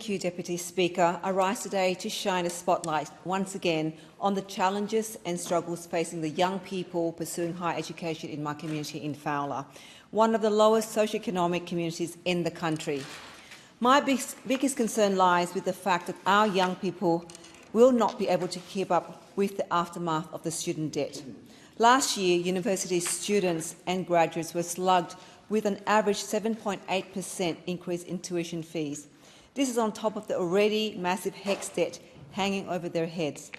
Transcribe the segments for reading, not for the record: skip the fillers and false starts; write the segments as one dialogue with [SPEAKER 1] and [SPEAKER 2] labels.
[SPEAKER 1] Thank you, Deputy Speaker. I rise today to shine a spotlight once again on the challenges and struggles facing the young people pursuing higher education in my community in Fowler, one of the lowest socioeconomic communities in the country. My biggest concern lies with the fact that our young people will not be able to keep up with the aftermath of the student debt. Last year, university students and graduates were slugged with an average 7.8% increase in tuition fees. This is on top of the already massive hecs debt hanging over their heads.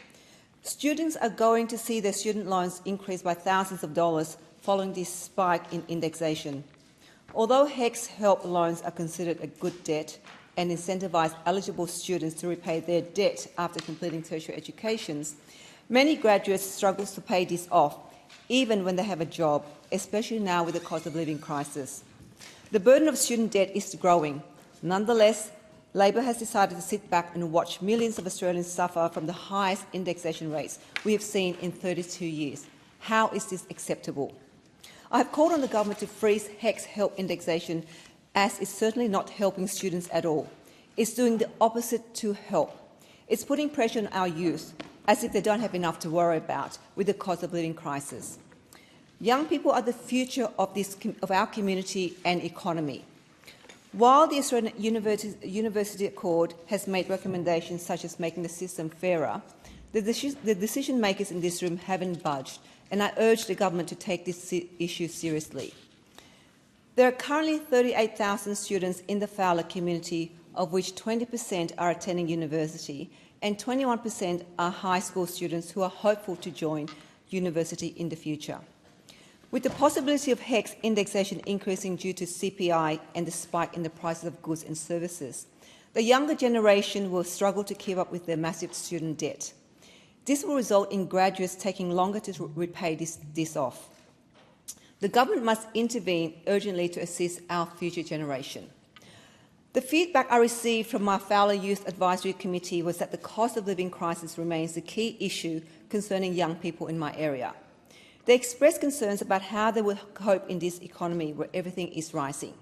[SPEAKER 1] Students are going to see their student loans increase by thousands of dollars following this spike in indexation. Although hecs help loans are considered a good debt and incentivise eligible students to repay their debt after completing tertiary educations, many graduates struggle to pay this off, even when they have a job, especially now with the cost of living crisis. The burden of student debt is growing. Nonetheless, Labor has decided to sit back and watch millions of Australians suffer from the highest indexation rates we have seen in 32 years. How is this acceptable? I have called on the government to freeze hecs help indexation, as it's certainly not helping students at all. It's doing the opposite to help. It's putting pressure on our youth, as if they don't have enough to worry about with the cost of living crisis. Young people are the future of our community and economy. While the Australian University Accord has made recommendations such as making the system fairer, the decision makers in this room haven't budged, and I urge the government to take this issue seriously. There are currently 38,000 students in the Fowler community, of which 20% are attending university and 21% are high school students who are hopeful to join university in the future. With the possibility of hecs indexation increasing due to CPI and the spike in the prices of goods and services, the younger generation will struggle to keep up with their massive student debt. This will result in graduates taking longer to repay this off. The government must intervene urgently to assist our future generation. The feedback I received from my Fowler Youth Advisory Committee was that the cost of living crisis remains the key issue concerning young people in my area. They expressed concerns about how they will cope in this economy where everything is rising.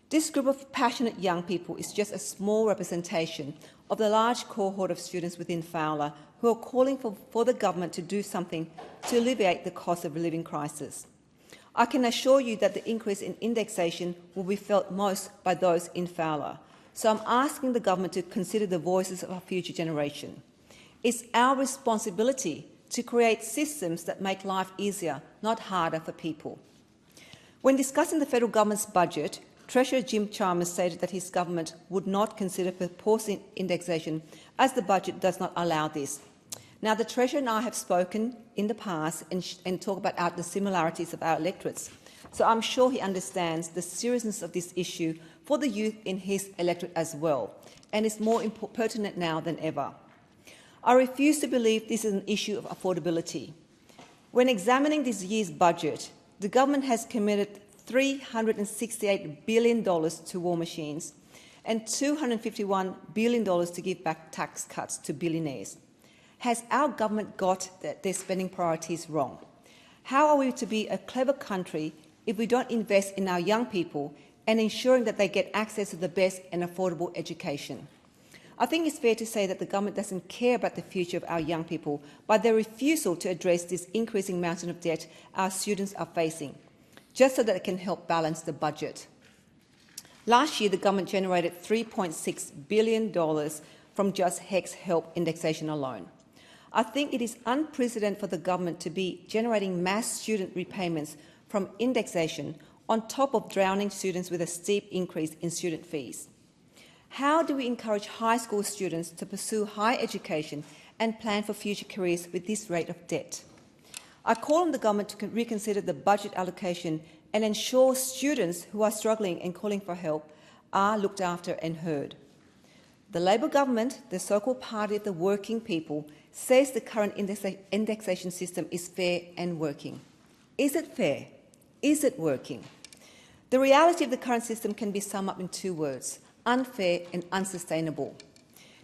[SPEAKER 1] This group of passionate young people is just a small representation of the large cohort of students within Fowler who are calling for the government to do something to alleviate the cost of living crisis. I can assure you that the increase in indexation will be felt most by those in Fowler, so I'm asking the government to consider the voices of our future generation. It's our responsibility to create systems that make life easier, not harder for people. When discussing the federal government's budget, Treasurer Jim Chalmers stated that his government would not consider proposing indexation as the budget does not allow this. Now, the Treasurer and I have spoken in the past and talk about the similarities of our electorates, so I'm sure he understands the seriousness of this issue for the youth in his electorate as well, and is more pertinent now than ever. I refuse to believe this is an issue of affordability. When examining this year's budget, the government has committed $368 billion to war machines and $251 billion to give back tax cuts to billionaires. Has our government got their spending priorities wrong? How are we to be a clever country if we don't invest in our young people and ensuring that they get access to the best and affordable education? I think it's fair to say that the government doesn't care about the future of our young people by their refusal to address this increasing mountain of debt our students are facing, just so that it can help balance the budget. Last year, the government generated $3.6 billion from just hecs help indexation alone. I think it is unprecedented for the government to be generating mass student repayments from indexation on top of drowning students with a steep increase in student fees. How do we encourage high school students to pursue higher education and plan for future careers with this rate of debt? I call on the government to reconsider the budget allocation and ensure students who are struggling and calling for help are looked after and heard. The Labor government, the so-called party of the working people, says the current indexation system is fair and working. Is it fair? Is it working? The reality of the current system can be summed up in two words: unfair and unsustainable.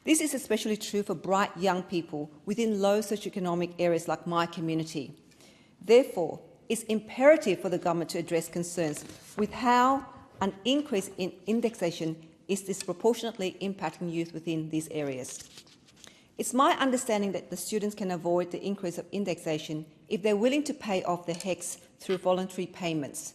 [SPEAKER 1] This is especially true for bright young people within low socioeconomic areas like my community. Therefore, it's imperative for the government to address concerns with how an increase in indexation is disproportionately impacting youth within these areas. It's my understanding that the students can avoid the increase of indexation if they're willing to pay off the HECS through voluntary payments.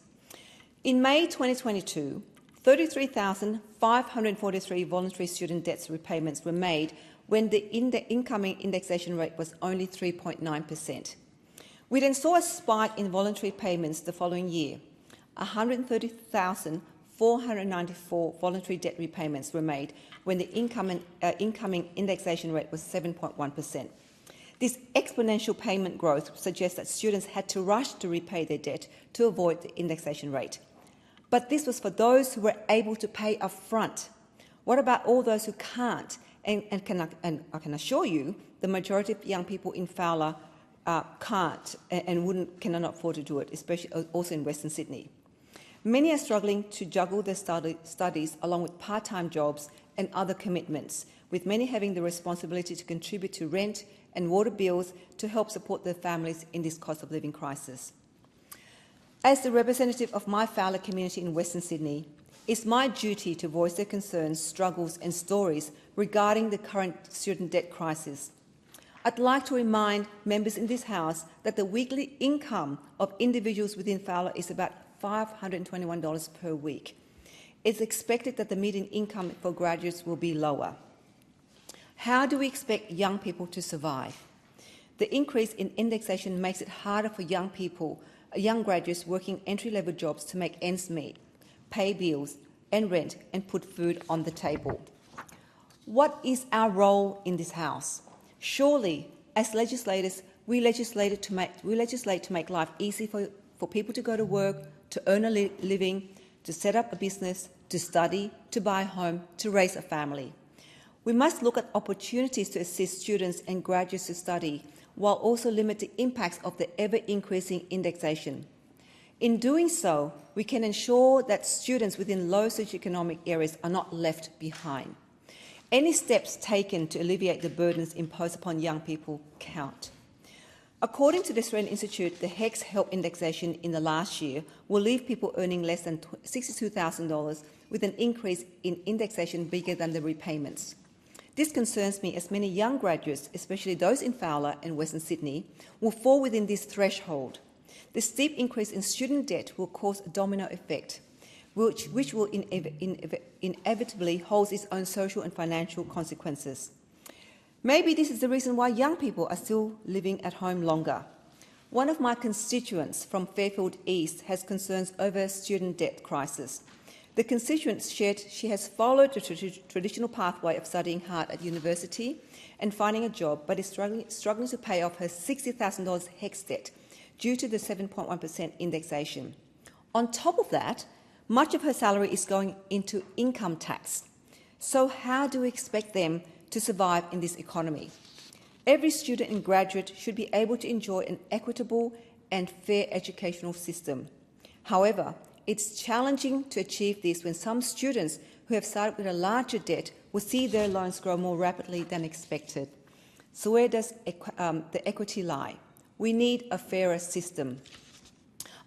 [SPEAKER 1] In May 2022, 33,543 voluntary student debts repayments were made when the incoming indexation rate was only 3.9%. We then saw a spike in voluntary payments the following year. 130,494 voluntary debt repayments were made when the incoming indexation rate was 7.1%. This exponential payment growth suggests that students had to rush to repay their debt to avoid the indexation rate. But this was for those who were able to pay upfront. What about all those who can't? And I can assure you, the majority of young people in Fowler can't and cannot afford to do it, especially also in Western Sydney. Many are struggling to juggle their studies along with part-time jobs and other commitments, with many having the responsibility to contribute to rent and water bills to help support their families in this cost of living crisis. As the representative of my Fowler community in Western Sydney, it's my duty to voice their concerns, struggles and stories regarding the current student debt crisis. I'd like to remind members in this House that the weekly income of individuals within Fowler is about $521 per week. It's expected that the median income for graduates will be lower. How do we expect young people to survive? The increase in indexation makes it harder for young graduates working entry-level jobs to make ends meet, pay bills and rent and put food on the table. What is our role in this House? Surely, as legislators, we legislate to make life easy for people to go to work, to earn a living, to set up a business, to study, to buy a home, to raise a family. We must look at opportunities to assist students and graduates to study, while also limit the impacts of the ever-increasing indexation. In doing so, we can ensure that students within low socioeconomic areas are not left behind. Any steps taken to alleviate the burdens imposed upon young people count. According to the Australian Institute, the HECS help indexation in the last year will leave people earning less than $62,000 with an increase in indexation bigger than the repayments. This concerns me as many young graduates, especially those in Fowler and Western Sydney, will fall within this threshold. The steep increase in student debt will cause a domino effect, which will inevitably hold its own social and financial consequences. Maybe this is the reason why young people are still living at home longer. One of my constituents from Fairfield East has concerns over student debt crisis. The constituent shared she has followed the traditional pathway of studying hard at university and finding a job, but is struggling to pay off her $60,000 HECS debt due to the 7.1% indexation. On top of that, much of her salary is going into income tax. So how do we expect them to survive in this economy? Every student and graduate should be able to enjoy an equitable and fair educational system. However, it's challenging to achieve this when some students who have started with a larger debt will see their loans grow more rapidly than expected. So where does the equity lie? We need a fairer system.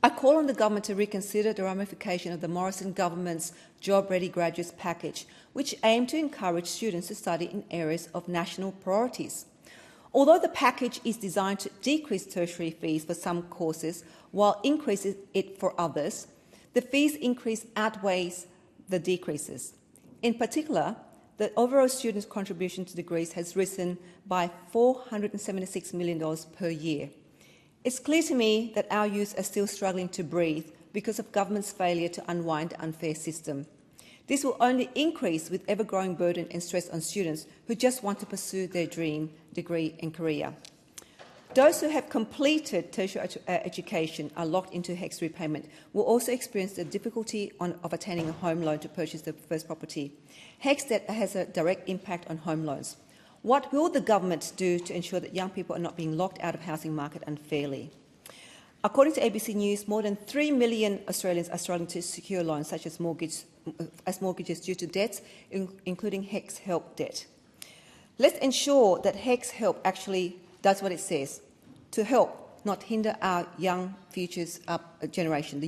[SPEAKER 1] I call on the government to reconsider the ramification of the Morrison government's Job Ready Graduates package, which aimed to encourage students to study in areas of national priorities. Although the package is designed to decrease tertiary fees for some courses while increasing it for others, the fees increase outweighs the decreases. In particular, the overall students' contribution to degrees has risen by $476 million per year. It's clear to me that our youth are still struggling to breathe because of government's failure to unwind the unfair system. This will only increase with ever-growing burden and stress on students who just want to pursue their dream degree and career. Those who have completed tertiary education are locked into HECS repayment will also experience the difficulty of attaining a home loan to purchase their first property. HECS debt has a direct impact on home loans. What will the government do to ensure that young people are not being locked out of the housing market unfairly? According to ABC News, more than 3 million Australians are struggling to secure loans such as mortgages due to debts, including HECS help debt. Let's ensure that HECS help actually does what it says, to help, not hinder our young futures generation,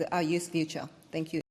[SPEAKER 1] our youth future. Thank you.